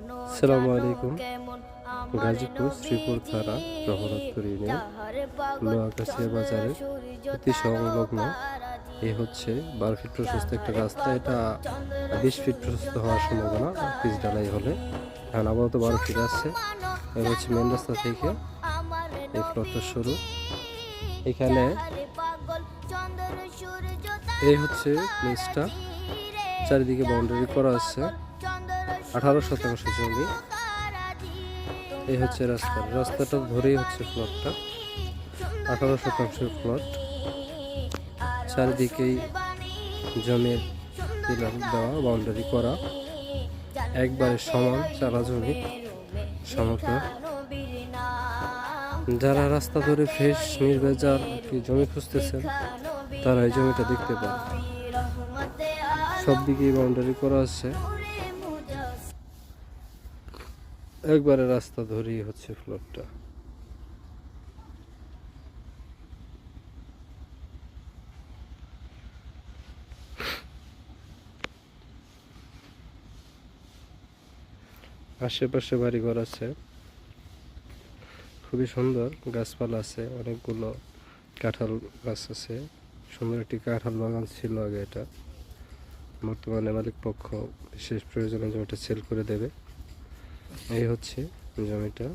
আসসালামু আলাইকুম। গাজীপুর শ্রীপুর থানা রহমতপুর ইউনিয়ন লোহাগাছিয়া বাজারের অতি সংলগ্ন এই হচ্ছে 12 ফিট প্রশস্ত একটা রাস্তা। এটা 20 ফিট প্রশস্ত হওয়ার সম্ভাবনা পিচ ঢালাই হলে, এখন আপাতত 12 ফিট আছে। এই হচ্ছে মেন রাস্তা থেকে এই প্লটটা শুরু। এখানে এই হচ্ছে প্লেসটা, চারিদিকে বাউন্ডারি করা আছে। 18% জমি। এই হচ্ছে রাস্তাটা ধরেই হচ্ছে প্লটটা, 18% প্লট। চারিদিকেই জমির পিলার দেওয়া, বাউন্ডারি করা, একবারে সমান চারা জমি সমগ্র। যারা রাস্তা ধরে ফ্রেশ নির্ভেজাল জমি খুঁজতেছেন তারা এই জমিটা দেখতে পান। সব দিকেই বাউন্ডারি করা আছে, একবারে রাস্তা ধরেই হচ্ছে প্লটটা। আশেপাশে বাড়িঘর আছে, খুবই সুন্দর গাছপালা আছে, অনেকগুলো কাঁঠাল গাছ আছে। সুন্দর একটি কাঁঠাল বাগান ছিল আগে। এটা বর্তমানে মালিক পক্ষ বিশেষ প্রয়োজনে জমিটা সেল করে দেবে। এই হচ্ছে জমিটা।